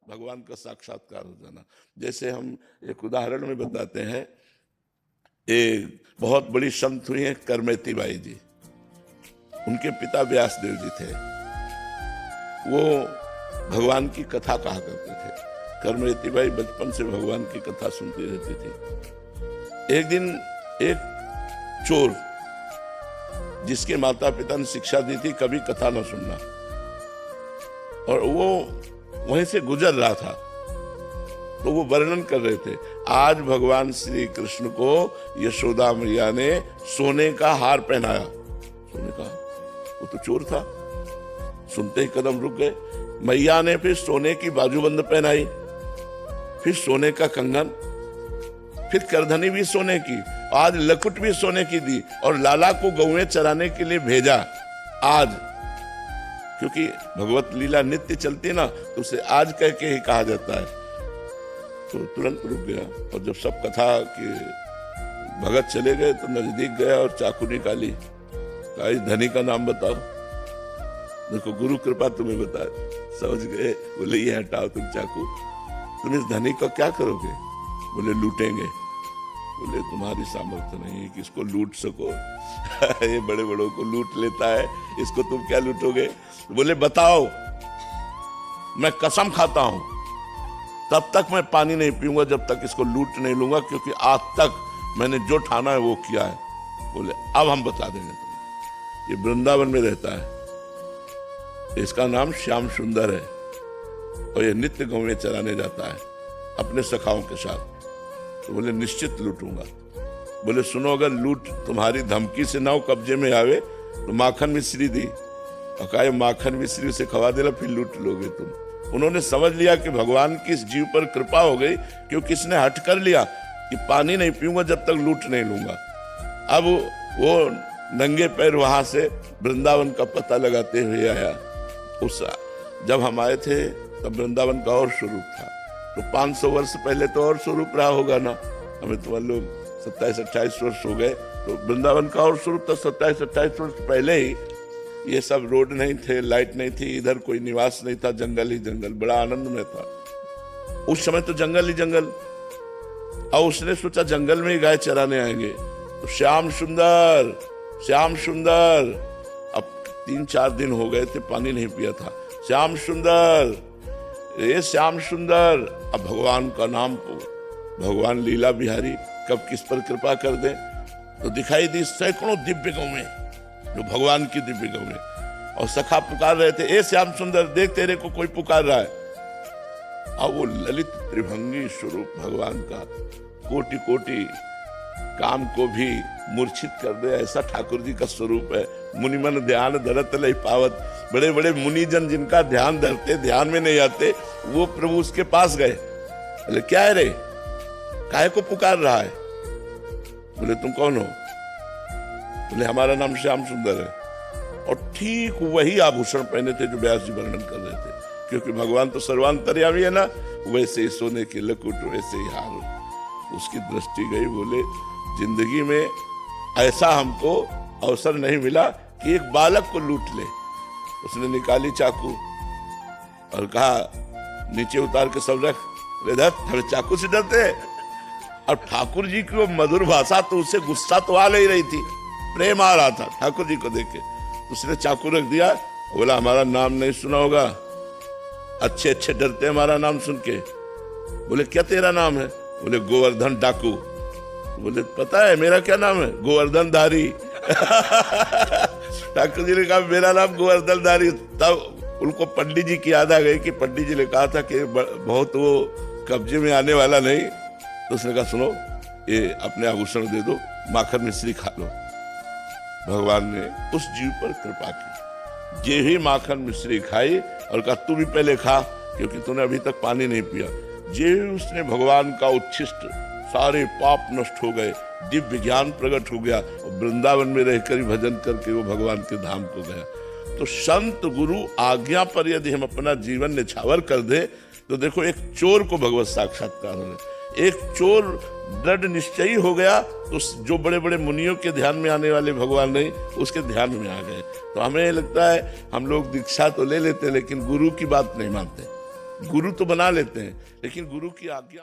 भगवान का साक्षात्कार हो जाना। जैसे हम एक उदाहरण में बताते हैं, एक बहुत बड़ी संत हुई है करमेती बाई जी, उनके पिता व्यासदेव जी थे। वो भगवान की कथा कहा करते थे। करमेती बाई बचपन से भगवान की कथा सुनती रहती थी। एक दिन एक चोर, जिसके माता पिता ने शिक्षा दी थी कभी कथा न सुनना, और वो वहीं से गुजर रहा था, तो वो वर्णन कर रहे थे, आज भगवान श्री कृष्ण को यशोदा मैया ने सोने का हार पहनाया। सोने का, वो तो चोर था। सुनते ही कदम रुक गए। मैया ने फिर सोने की बाजूबंद पहनाई, फिर सोने का कंगन, फिर करधनी भी सोने की, आज लकुट भी सोने की दी, और लाला को गौएं चराने के लिए भेजा। आज, क्योंकि भगवत लीला नित्य चलती ना, तो उसे आज कह के ही कहा जाता है। तो तुरंत रुक गया, और जब सब कथा के भगत चले गए तो नजदीक गया और चाकू निकाली, कहा इस धनी का नाम बताओ। देखो गुरु कृपा तुम्हें बता, समझ गए। बोले ये हटाओ तुम चाकू, तुम इस धनी को क्या करोगे? बोले लूटेंगे। बोले तुम्हारी सामर्थ्य नहीं है कि इसको लूट सको। ये बड़े बड़ों को लूट लेता है, इसको तुम क्या लूटोगे? बोले बताओ। मैं कसम खाता हूं तब तक मैं पानी नहीं पीऊंगा जब तक इसको लूट नहीं लूंगा, क्योंकि आज तक मैंने जो ठाना है वो किया है। बोले अब हम बता देंगे तुम्हें। ये वृंदावन में रहता है, इसका नाम श्याम सुंदर है, और ये नित्य गौएं चराने जाता है अपने सखाओं के साथ। तो बोले निश्चित लूटूंगा। बोले सुनो, अगर लूट तुम्हारी धमकी से ना कब्जे में आवे तो माखन मिश्री दी, और कहा माखन मिश्री उसे खवा देना, फिर लूट लोगे तुम। उन्होंने समझ लिया कि भगवान की इस जीव पर कृपा हो गई, क्योंकि इसने हट कर लिया कि पानी नहीं पीऊंगा जब तक लूट नहीं लूंगा। अब वो नंगे पैर वहां से वृंदावन का पता लगाते हुए आया। उस जब हम आए थे तब वृंदावन का और स्वरूप था, तो 500 वर्ष पहले तो और स्वरूप रहा होगा ना। हमें तो मान लो 27-28 वर्ष हो गए, तो वृंदावन का और स्वरूप तो 27-28 वर्ष पहले ही। ये सब रोड नहीं थे, लाइट नहीं थी, इधर कोई निवास नहीं था, जंगल ही जंगल, बड़ा आनंद में था उस समय तो जंगल ही जंगल। और उसने सोचा जंगल में ही गाय चराने आएंगे, तो श्याम सुंदर, श्याम सुंदर। अब 3-4 दिन हो गए थे, पानी नहीं पिया था। श्याम सुंदर, ये श्याम सुंदर। अब भगवान का नाम, भगवान लीला बिहारी कब किस पर कृपा कर दे। तो दिखाई दी सैकड़ों दिव्य गौएं, जो भगवान की दिव्य गौएं, और सखा पुकार रहे थे, ए श्याम सुंदर देख तेरे को कोई पुकार रहा है। और वो ललित त्रिभंगी स्वरूप भगवान का कोटि कोटि काम को भी मूर्छित कर दे, ऐसा ठाकुर जी का स्वरूप है। मुनिमन ध्यान धरत लय पावत। बड़े बड़े मुनिजन जिनका ध्यान धरते, ध्यान में नहीं आते, वो प्रभु उसके पास गए। बोले क्या है रे, काहे को पुकार रहा है? बोले तुम कौन हो? बोले हमारा नाम श्याम सुंदर है। और ठीक वही आभूषण पहने थे जो व्यास जी वर्णन कर रहे थे, क्योंकि भगवान तो सर्वांतर्यामी है ना। वैसे ही सोने के लकुट, वैसे ही हार। उसकी दृष्टि गई। बोले जिंदगी में ऐसा हमको अवसर नहीं मिला कि एक बालक को लूट ले। उसने निकाली चाकू और कहा नीचे उतार के सब रख। हमें चाकू से डरते हैं। और ठाकुर जी की वो मधुर भाषा, तो उससे गुस्सा तो आ नहीं रही थी, प्रेम आ रहा था ठाकुर जी को देख के। उसने चाकू रख दिया, बोला हमारा नाम नहीं सुना होगा, अच्छे अच्छे डरते हमारा नाम सुन के। बोले क्या तेरा नाम है? बोले गोवर्धन डाकू। बोले पता है मेरा क्या नाम है? गोवर्धन धारी। ठाकुर जी ने कहा मेरा नाम गोवर्धन धारी। तब उनको पंडित जी की याद आ गई कि पंडित जी ने कहा था कि बहुत वो कब्जे में आने वाला नहीं। तो उसने कहा सुनो, ये अपने आभूषण दे दो, माखन मिश्री खा लो। भगवान ने उस जीव पर कृपा की। जे ही माखन मिश्री खाई और कहा तू भी पहले खा, क्योंकि तूने अभी तक पानी नहीं पिया। जे उसने भगवान का उच्छिष्ट, सारे पाप नष्ट हो गए, दिव्य ज्ञान प्रकट हो गया, और वृंदावन में रहकर ही भजन करके वो भगवान के धाम को गया। तो संत गुरु आज्ञा पर यदि हम अपना जीवन निछावर कर दे, तो देखो एक चोर को भगवत साक्षात्कार हो गया। एक चोर दृढ़ निश्चयी हो गया, तो जो बड़े बड़े मुनियों के ध्यान में आने वाले भगवान नहीं, उसके ध्यान में आ गए। तो हमें लगता है हम लोग दीक्षा तो ले लेते, लेकिन गुरु की बात नहीं मानते। गुरु तो बना लेते हैं, लेकिन गुरु की आज्ञा